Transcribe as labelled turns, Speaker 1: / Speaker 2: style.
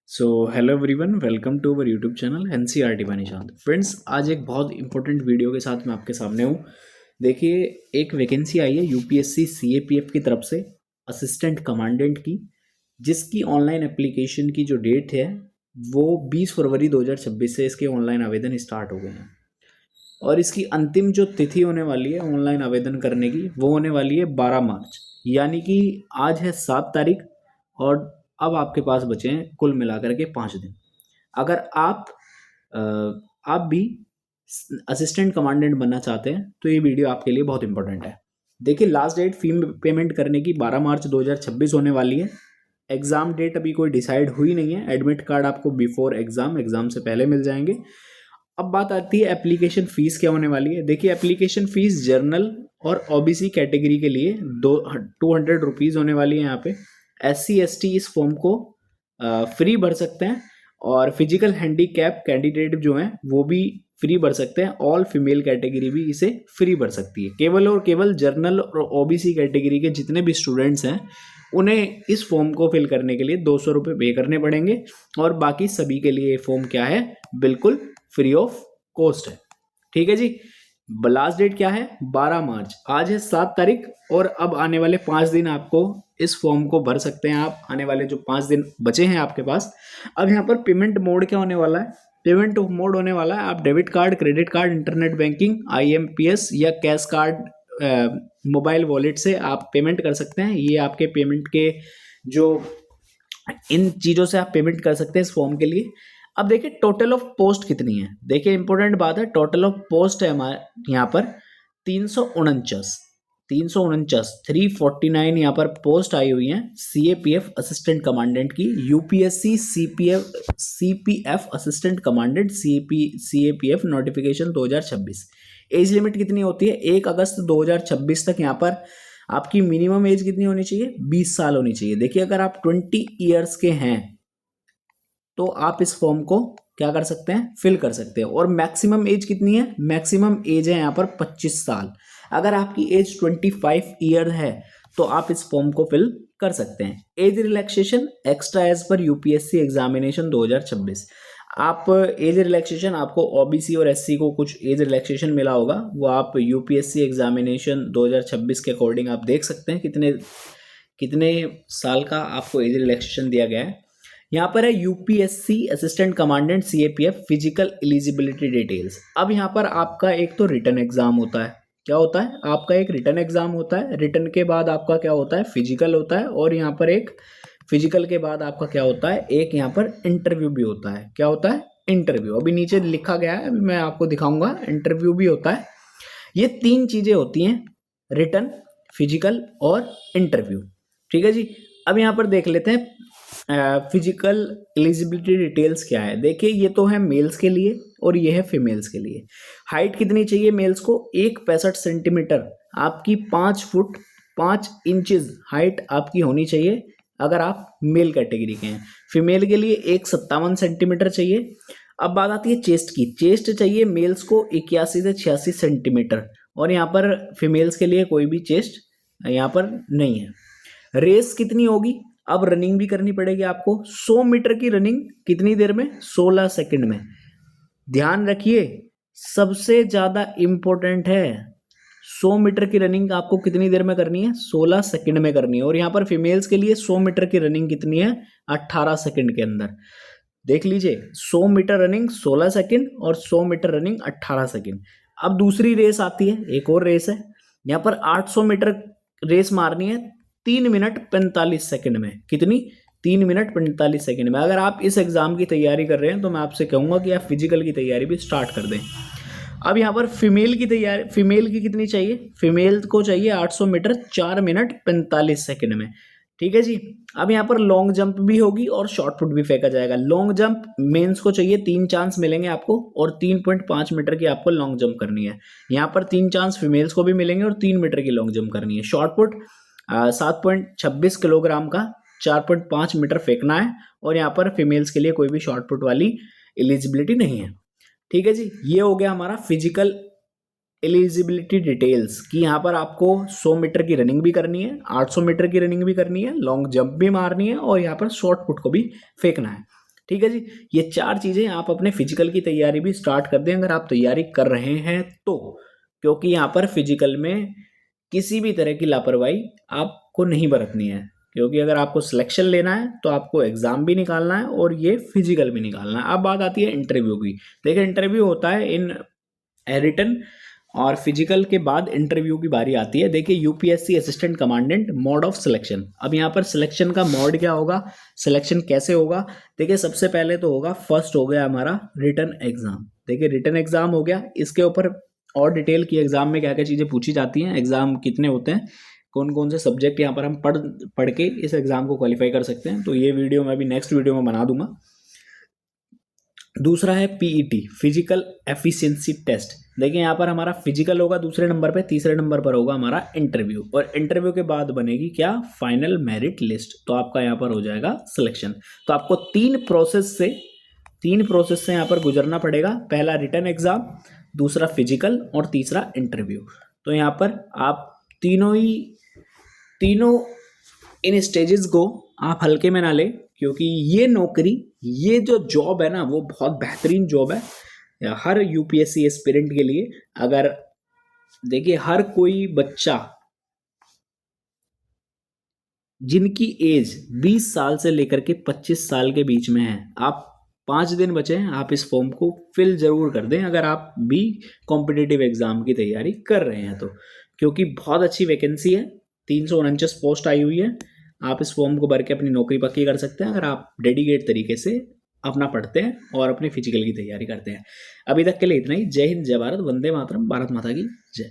Speaker 1: So hello everyone, welcome to our YouTube channel NCERT by Nishant. Friends, आज एक बहुत important video के साथ मैं आपके सामने हूँ। देखिए, एक वैकेंसी आई है यूपीएससी सीएपीएफ की तरफ से असिस्टेंट कमांडेंट की, जिसकी ऑनलाइन एप्लीकेशन की जो डेट है वो 20 फरवरी 2026 से इसके ऑनलाइन आवेदन स्टार्ट हो गए हैं। और इसकी अंतिम जो तिथि होने वाली है ऑनलाइन आवेदन करने की वो होने वाली है 12 मार्च, यानी कि आज है 7 तारीख और अब आपके पास बचे हैं कुल मिलाकर के 5 दिन। अगर अ, आप भी असिस्टेंट कमांडेंट बनना चाहते हैं तो ये वीडियो आपके लिए बहुत इंपॉर्टेंट है। देखिए, लास्ट डेट फी पेमेंट करने की 12 मार्च 2026 होने वाली है। एग्ज़ाम डेट अभी कोई डिसाइड हुई नहीं है। एडमिट कार्ड आपको बिफोर एग्ज़ाम से पहले मिल जाएंगे। अब बात आती है एप्लीकेशन फ़ीस क्या होने वाली है। देखिए, एप्लीकेशन फ़ीस जर्नल और ओबीसी कैटेगरी के लिए 200 रुपीज़ होने वाली है। यहाँ पे SC ST इस फॉर्म को फ्री भर सकते हैं और फिजिकल हैंडीकैप कैंडिडेट जो हैं वो भी फ्री भर सकते हैं। ऑल फीमेल कैटेगरी भी इसे फ्री भर सकती है। केवल और केवल जर्नल और ओबीसी कैटेगरी के जितने भी स्टूडेंट्स हैं उन्हें इस फॉर्म को फिल करने के लिए 200 रुपये पे करने पड़ेंगे और बाकी सभी के लिए ये फॉर्म क्या है, बिल्कुल फ्री ऑफ कॉस्ट है। ठीक है जी। लास्ट डेट क्या है, 12 मार्च। आज है 7 तारीख और अब आने वाले 5 दिन आपको इस फॉर्म को भर सकते हैं आप। आने वाले जो 5 दिन बचे हैं आपके पास। अब यहाँ पर पेमेंट मोड क्या होने वाला है। पेमेंट मोड होने वाला है, आप debit card, credit card, internet banking, IMPS या कैश कार्ड, मोबाइल वॉलेट से आप पेमेंट कर सकते हैं। ये आपके पेमेंट के जो इन चीज़ों से आप पेमेंट कर सकते हैं इस फॉर्म के लिए। अब देखिए, टोटल ऑफ पोस्ट कितनी है। देखिए, इंपॉर्टेंट बात है, टोटल ऑफ पोस्ट है हमारे यहाँ पर 349 349 यहाँ पर पोस्ट आई हुई हैं CAPF असिस्टेंट कमांडेंट की। UPSC CPF assistant commandant CAPF notification 2026। Age limit कितनी होती है, 1 अगस्त 2026 तक यहाँ पर आपकी मिनिमम एज कितनी होनी चाहिए, 20 साल होनी चाहिए। देखिए, अगर आप 20 ईयर्स के हैं तो आप इस फॉर्म को क्या कर सकते हैं, फिल कर सकते हैं। और मैक्सिमम एज कितनी है, मैक्सिमम एज है यहाँ पर 25 साल। अगर आपकी एज 25 ईयर है तो आप इस फॉर्म को फिल कर सकते हैं। एज रिलैक्सेशन एक्स्ट्रा एज पर UPSC एग्जामिनेशन 2026। आप एज रिलैक्सेशन, आपको OBC और SC को कुछ एज रिलैक्सेशन मिला होगा, वो आप UPSC एग्जामिनेशन 2026 के अकॉर्डिंग आप देख सकते हैं कितने कितने साल का आपको एज रिलैक्सेशन दिया गया है। यहाँ पर है UPSC assistant commandant CAPF physical eligibility details. अब यहाँ पर आपका एक तो रिटन एग्जाम होता है। क्या होता है, आपका एक रिटन एग्जाम होता है। रिटन के बाद आपका क्या होता है, फिजिकल होता है। और यहाँ पर एक फिजिकल के बाद आपका क्या होता है, एक यहाँ पर इंटरव्यू भी होता है। क्या होता है, इंटरव्यू। अभी नीचे लिखा गया है, अभी मैं आपको दिखाऊंगा। इंटरव्यू भी होता है। ये 3 चीजें होती हैं, रिटन, फिजिकल और इंटरव्यू। ठीक है जी। अब यहाँ पर देख लेते हैं फिजिकल एलिजिबिलिटी डिटेल्स क्या है। देखिए, ये तो है मेल्स के लिए और ये है फीमेल्स के लिए। हाइट कितनी चाहिए मेल्स को, 1.65 सेंटीमीटर। आपकी 5 फुट 5 इंचेस हाइट आपकी होनी चाहिए अगर आप मेल कैटेगरी के हैं। फीमेल के लिए 1.57 सेंटीमीटर चाहिए। अब बात आती है चेस्ट की। चेस्ट चाहिए मेल्स को 81 से 86 सेंटीमीटर और यहाँ पर फीमेल्स के लिए कोई भी चेस्ट यहाँ पर नहीं है। रेस कितनी होगी, अब रनिंग भी करनी पड़ेगी आपको। 100 मीटर की रनिंग कितनी देर में, 16 सेकंड में। ध्यान रखिए, सबसे ज्यादा इंपॉर्टेंट है, 100 मीटर की रनिंग आपको कितनी देर में करनी है, 16 सेकंड में करनी है। और यहाँ पर फीमेल्स के लिए 100 मीटर की रनिंग कितनी है, 18 सेकंड के अंदर। देख लीजिए, 100 मीटर रनिंग 16 सेकंड और 100 मीटर रनिंग 18 सेकंड। अब दूसरी रेस आती है, एक और रेस है। यहाँ पर 800 मीटर रेस मारनी है 3 मिनट 45 सेकंड में। कितनी, 3 मिनट 45 सेकंड में। अगर आप इस एग्जाम की तैयारी कर रहे हैं तो मैं आपसे कहूंगा कि आप फिजिकल की तैयारी भी स्टार्ट कर दें। अब यहाँ पर फीमेल की तैयारी, फीमेल की कितनी चाहिए, फीमेल को चाहिए 800 मीटर 4 मिनट 45 सेकंड में। ठीक है जी। अब यहाँ पर लॉन्ग जंप भी होगी और शॉर्ट पुट भी फेंका जाएगा। लॉन्ग जंप मेंस को चाहिए 3 चांस मिलेंगे आपको और 3.5 मीटर की आपको लॉन्ग जंप करनी है। यहाँ पर 3 चांस फीमेल्स को भी मिलेंगे और 3 मीटर की लॉन्ग जंप करनी है। शॉर्ट पुट 7.26 किलोग्राम का 4.5 मीटर फेंकना है और यहाँ पर फीमेल्स के लिए कोई भी शॉर्ट पुट वाली एलिजिबिलिटी नहीं है। ठीक है जी। ये हो गया हमारा फिजिकल एलिजिबिलिटी डिटेल्स कि यहाँ पर आपको 100 मीटर की रनिंग भी करनी है, 800 मीटर की रनिंग भी करनी है, लॉन्ग जंप भी मारनी है और यहाँ पर शॉर्ट पुट को भी फेंकना है। ठीक है जी। ये 4 चीज़ें आप अपने फिजिकल की तैयारी भी स्टार्ट कर दें अगर आप तैयारी कर रहे हैं तो, क्योंकि यहाँ पर फिजिकल में किसी भी तरह की लापरवाही आपको नहीं बरतनी है, क्योंकि अगर आपको सिलेक्शन लेना है तो आपको एग्जाम भी निकालना है और ये फिजिकल भी निकालना है। अब बात आती है इंटरव्यू की। देखिए इंटरव्यू होता है इन रिटन और फिजिकल के बाद इंटरव्यू की बारी आती है। देखिए UPSC assistant commandant mode of selection. अब यहाँ पर सिलेक्शन का मोड क्या होगा, सिलेक्शन कैसे होगा। देखिए सबसे पहले तो होगा, फर्स्ट हो गया हमारा रिटन एग्जाम। देखिए रिटन एग्जाम हो गया, इसके ऊपर और डिटेल की एग्जाम में क्या क्या चीज़ें पूछी जाती हैं, एग्जाम कितने होते हैं, कौन कौन से सब्जेक्ट यहाँ पर हम पढ़ के इस एग्जाम को क्वालिफाई कर सकते हैं, तो ये वीडियो मैं अभी नेक्स्ट वीडियो में बना दूंगा। दूसरा है पीईटी, फिजिकल एफिशिएंसी टेस्ट। देखिए यहाँ पर हमारा फिजिकल होगा दूसरे नंबर पे, तीसरे नंबर पर होगा हमारा इंटरव्यू, और इंटरव्यू के बाद बनेगी क्या, फाइनल मेरिट लिस्ट। तो आपका यहाँ पर हो जाएगा सिलेक्शन। तो आपको तीन प्रोसेस से यहाँ पर गुजरना पड़ेगा। पहला रिटन एग्जाम, दूसरा फिजिकल और तीसरा इंटरव्यू। तो यहाँ पर आप तीनों इन स्टेजेस को आप हल्के में ना लें, क्योंकि ये नौकरी, ये जो जॉब है ना, वो बहुत बेहतरीन जॉब है हर यूपीएससी एस्पिरेंट के लिए। अगर देखिए हर कोई बच्चा जिनकी एज 20 साल से लेकर के 25 साल के बीच में है, आप 5 दिन बचे हैं, आप इस फॉर्म को फिल जरूर कर दें अगर आप भी कॉम्पिटिटिव एग्जाम की तैयारी कर रहे हैं तो, क्योंकि बहुत अच्छी वैकेंसी है, 349 पोस्ट आई हुई है। आप इस फॉर्म को भर के अपनी नौकरी पक्की कर सकते हैं अगर आप डेडिकेट तरीके से अपना पढ़ते हैं और अपने फिजिकल की तैयारी करते हैं। अभी तक के लिए इतना ही। जय हिंद, जय भारत, वंदे मातरम, भारत माता की जय।